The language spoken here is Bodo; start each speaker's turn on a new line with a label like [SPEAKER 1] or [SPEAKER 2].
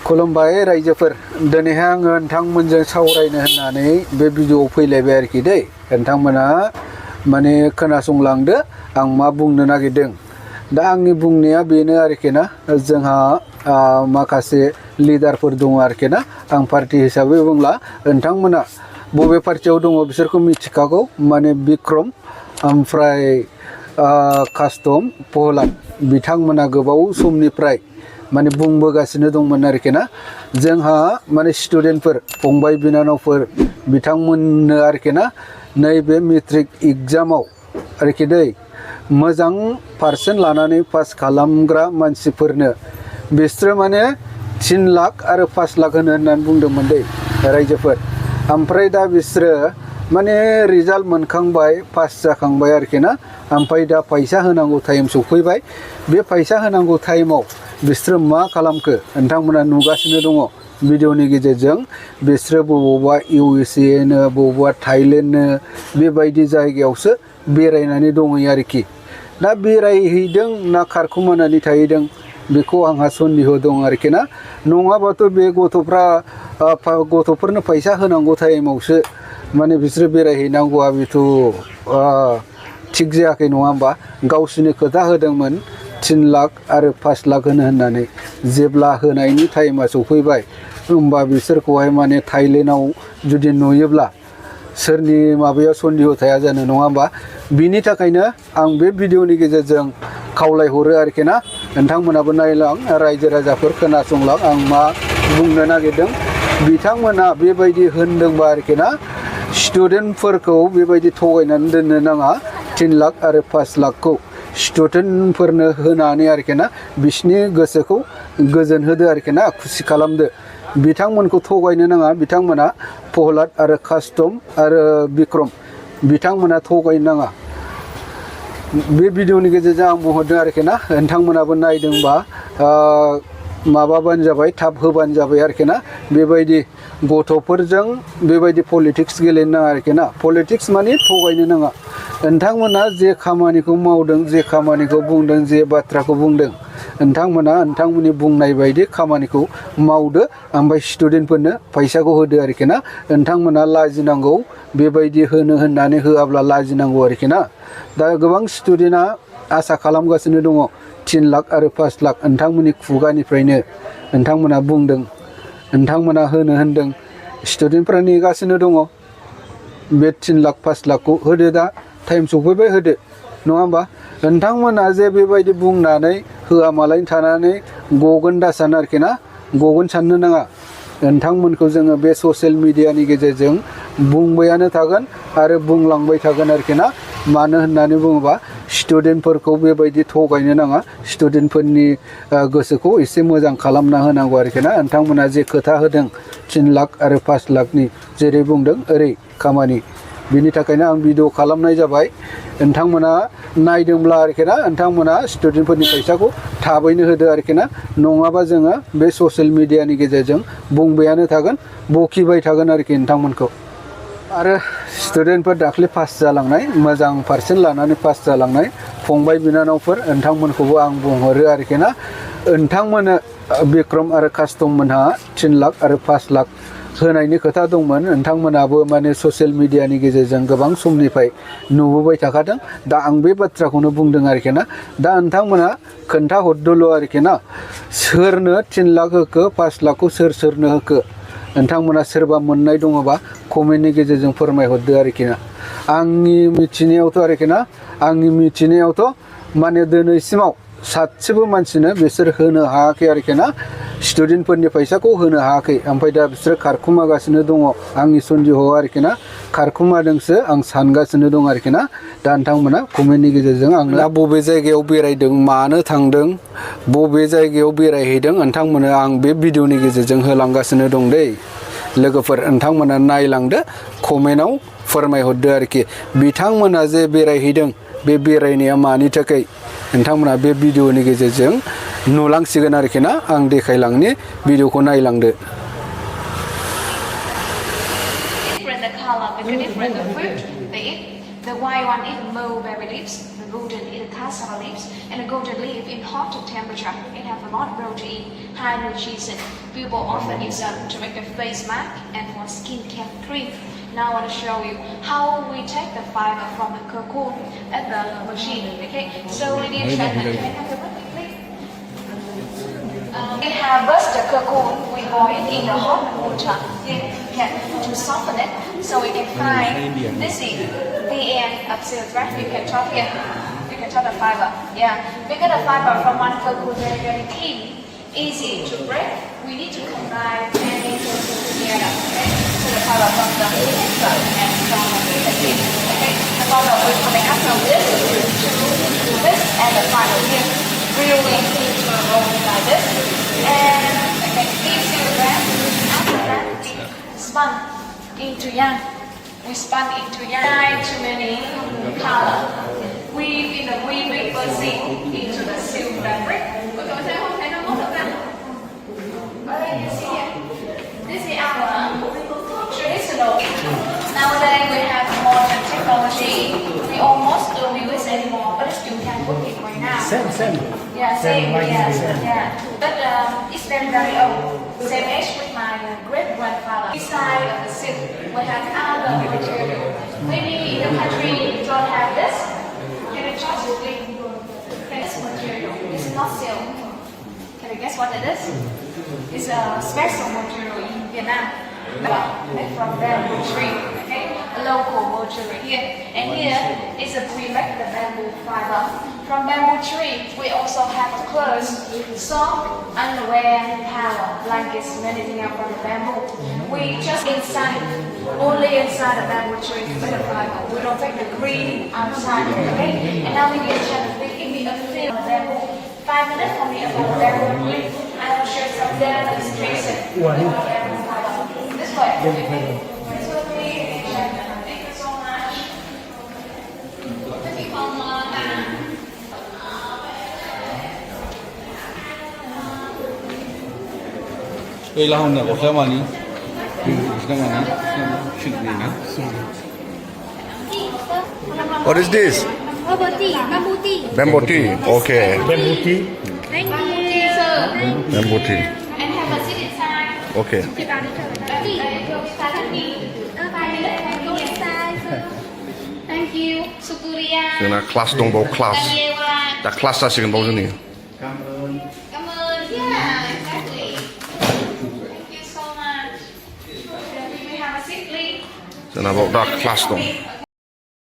[SPEAKER 1] खुलुमबाय रायजोफोर दिनैहाय आङो नोंथांमोनजों सावरायनो होननानै बे भिडिअआव फैलायबाय आरोखि दै नोंथांमोना माने खोनासंलांदो आं मा बुंनो नागिरदों दा आंनि बुंनाया बेनो आरोखि ना जोंहा माखासे लिडारफोर दङ आरोखि ना आं पार्टी हिसाबै बुंला नोंथांमोना बबे पार्टीयाव दङ बिसोरखौ मिथिखागौ माने बिक्रम ओमफ्राय कास्टम बोडोलेण्ड बिथांमोना गोबाव समनिफ्राय माने बुंबोगासिनो दंमोन आरोखि ना जोंहा माने स्टुडेन्टफोर फंबाय बिनानावफोर बिथांमोननो आरोखि ना नैबे मेट्रिक एग्जामाव आरोखि दै मोजां पार्सेन्ट लानानै पास खालामग्रा मानसिफोरनो बिसोरो माने 3 लाख आरो 5 लाख होननानै बुंदोंमोन दै रायजोफोर ओमफ्राय दा बिसोरो माने रिजाल्ट मोनखांबाय पास जाखांबाय आरोखि ना ओमफ्राय दा फैसा होनांगौ टाइम सफैबाय बे फैसा होनांगौ टाइमाव बिसोरो मा खालामखो नोंथांमोना नुगासिनो दङ भिडिअनि गेजेरजों बिसोरो बबावबा USA नो बबावबा थाइलेण्डनो बेबायदि जायगायावसो बेरायनानै दङै आरोखि दा बेरायहैदों ना खारखुमानानै थाहैदों बेखौ आंहा सन्देह दं आरोखि ना नङाबाथ' बे गथ'फोरनो फैसा होनांगौ टाइमावसो माने बिसोरो बेरायहैनांगौआ बेथ' थिग जायाखै नङा होमबा गावसोरनि खोथा होदोंमोन 3 लाख आरो 5 लाख होननानै जेब्ला होनायनि टाइमा सफैबाय होमबा बिसोरखौहाय माने थाइलेण्डआव जुदि नुयोब्ला सोरनि माबायाव सन्देह थाया जानो नङा होमबा बिनि थाखायनो आं बे भिडिअनि गेजेरजों खावलायहरो आरोखि ना नोंथांमोनाबो नायलां रायजो राजाफोर खोनासंलां आं मा बुंनो नागिरदों बिथांमोना बेबायदि होनदोंबा आरोखि ना स्टुडेन्टफोरखौ बेबायदि थगायनानै दोननो नाङा 3 लाख आरो 5 लाखखौ स्टुडेन्टफोरनो होनानै आरोखि ना बिसिनि गोसोखौ गोजोन होदो आरोखि ना खुसि खालामदो बिथांमोनखौ थगायनो नाङा बिथांमोना बोडोलेण्ड आरो कास्टम आरो बिक्रम बिथांमोना थगायनो नाङा बे भिडिअनि गेजेरजों आं बुंहरदों आरोखि ना नोंथांमोनाबो नायदोंबा माबाबानो जाबाय थाब होबानो जाबाय आरोखि ना बेबायदि गथ'फोरजों बेबायदि पलिटिक्स गेलेनो नाङा आरोखि ना पलिटिक्स माने थगायनो नाङा नोंथांमोना जे खामानिखौ मावदों जे खामानिखौ बुंदों जे बाथ्राखौ बुंदों नोंथांमोना नोंथांमोननि बुंनाय बायदि खामानिखौ मावदो ओमफ्राय स्टुडेन्टफोरनो फैसाखौ होदो आरोखि ना नोंथांमोना लाजिनांगौ बेबायदि होननानै होआब्ला लाजिनांगौ आरोखि ना दा गोबां स्टुडेन्टआ आसा खालामगासिनो दङ 3 लाख आरो 5 लाख नोंथांमोननि खुगानिफ्रायनो नोंथांमोना बुंदों नोंथांमोना होनो होनदों स्टुडेन्टफ्रा नेगासिनो दङ बे 3 लाख 5 लाखखौ होदो दा टाइम सफैबाय होदो नङा होमबा नोंथांमोना जे बेबायदि बुंनानै होआमालायनो थानानै गगोन दा सान आरोखि ना गगोन साननो नाङा नोंथांमोनखौ जोङो बे ससियेल मिडियानि गेजेरजों बुंबायानो थागोन आरो बुंलांबाय थागोन आरोखि ना मानो होननानै बुङोबा स्टुडेन्टफोरखौ बेबायदि थगायनो नाङा स्टुडेन्टफोरनि गोसोखौ एसे मोजां खालामना होनांगौ आरोखि ना नोंथांमोना जे खोथा होदों 3 लाख आरो 5 लाखनि जेरै बुंदों ओरै खामानि बिनि थाखायनो आं भिडिअ खालामनाय जाबाय नोंथांमोना नायदोंब्ला आरोखि ना नोंथांमोना स्टुडेन्टफोरनि फैसाखौ थाबैनो होदो आरोखि ना नङाबा जोङो बे ससियेल मिडियानि गेजेरजों बुंबायानो थागोन बखिबाय थागोन आरोखि नोंथांमोनखौ आरो स्टुडेन्टफोर दाख्लै पास जालांनाय मोजां पार्सेन्ट लानानै पास जालांनाय फंबाय बिनानावफोर नोंथांमोनखौबो आं बुंहरो आरोखि ना नोंथांमोननो बिक्रम आरो कास्टम मोनहा 3 लाख आरो 5 लाख होनायनि खोथा दंमोन नोंथांमोनाबो माने ससियेल मिडियानि गेजेरजों गोबां समनिफ्राय नुबोबाय थाखादों दा आं बे बाथ्राखौनो बुंदों आरोखि ना दा नोंथांमोना खोन्थाहरदोल' आरोखि ना सोरनो 3 लाख होखो 5 लाखखौ सोरनो होखो नोंथांमोना सोरबा मोननाय दङबा कमेन्टनि गेजेरजों फोरमायहरदो आरोखि ना आंनि मिथिनायावथ' आरोखि ना आंनि मिथिनायावथ' माने दिनैसिमाव सासेबो मानसिनो बिसोर होनो हायाखै आरोखि ना स्टुडेन्टफोरनि फैसाखौ होनो हायाखै ओमफ्राय दा बिसोरो खारखुमागासिनो दङ आंनि सन्देहआव आरोखि ना खारखुमादोंसो आं सानगासिनो दं आरोखि ना दा नोंथांमोना कमेन्टनि गेजेरजों आं दा बबे जायगायाव बेरायदों मानो थांदों बबे जायगायाव बेरायहैदों नोंथांमोना आं बे भिडिअनि गेजेरजों होलांगासिनो दं दै लोगोफोर नोंथांमोना नायलांदो कमेन्टआव फोरमायहरदो आरोखि बिथांमोना जे बेरायहैदों बे बेरायनाया मानि थाखाय नोंथांमोना बे भिडिअनि गेजेरजों नुलांसिगोन आरोखि ना आं देखायलांनि भिडिअखौ नायलांदो
[SPEAKER 2] different the color, because different the fruit they eat. The white one is the mulberry leaves, the golden is the cassava leaves, and the golden leaf in hot temperature. It has a lot of protein, high nutrition. People often use them to make a face mask and for skin care cream. Now I want to show you how we take the fiber from the cocoon at the machine. Okay, so ladies and gentlemen, can I have the button, please? We harvest the cocoon, we boil it in the hot water to soften it, so we can find this is the end of silk, right? You can chop here, you can chop the fiber. Yeah, because the fiber from one cocoon very very thin, easy to break. We need to combine many cocoons together. Okay, so the fiber from the inside and from the thin. Okay, the fiber will coming up from this to this and the fiber here. Really into a roll like this, and okay, these silvergrass, after that we spun into yarn. We spun into yarn. Dye too many color. Weave in the weaving proceed into the silk fabric. You see here, this is our traditional. Nowadays we have modern technology. We almost don't use it anymore, but still can cook it right now.
[SPEAKER 3] Same.
[SPEAKER 2] Yeah, same. Yeah. But it's very very old. Same age with my great grandfather. Beside of the silk, we have other material. Maybe in the country you don't have this. You can try to think. This material is not silk. Can you guess what it is? It's a special material in Vietnam. Made from bamboo tree, okay? A local material here. And here is a we make the bamboo fiber. From bamboo tree, we also have clothes, soft, underwear, towel, blankets, many things from the bamboo. We just inside, only inside the bamboo tree with the fiber. We don't take the green outside, okay? And now we get to the give me a feel of bamboo. 5 minutes only about bamboo leaf. I will show you some demonstration. This way. Thank you so much. Thank you so much.
[SPEAKER 1] Đây là hôm nào có sao mà ní? What is this?
[SPEAKER 4] Bubble tea, bamboo tea.
[SPEAKER 1] Bamboo tea. Okay.
[SPEAKER 3] Bamboo tea.
[SPEAKER 4] Thank you, sir.
[SPEAKER 1] Bamboo tea.
[SPEAKER 2] And have a seat inside.
[SPEAKER 1] Okay.
[SPEAKER 2] Thank you. Sukuria.
[SPEAKER 1] Cái là class đồng bộ class. Đã class làสิ่งbao nhiêu nhỉ?
[SPEAKER 2] Cảm ơn. Yeah, exactly. Thank you so much. We have a seat, please.
[SPEAKER 1] Cái là bộ đã class đồng.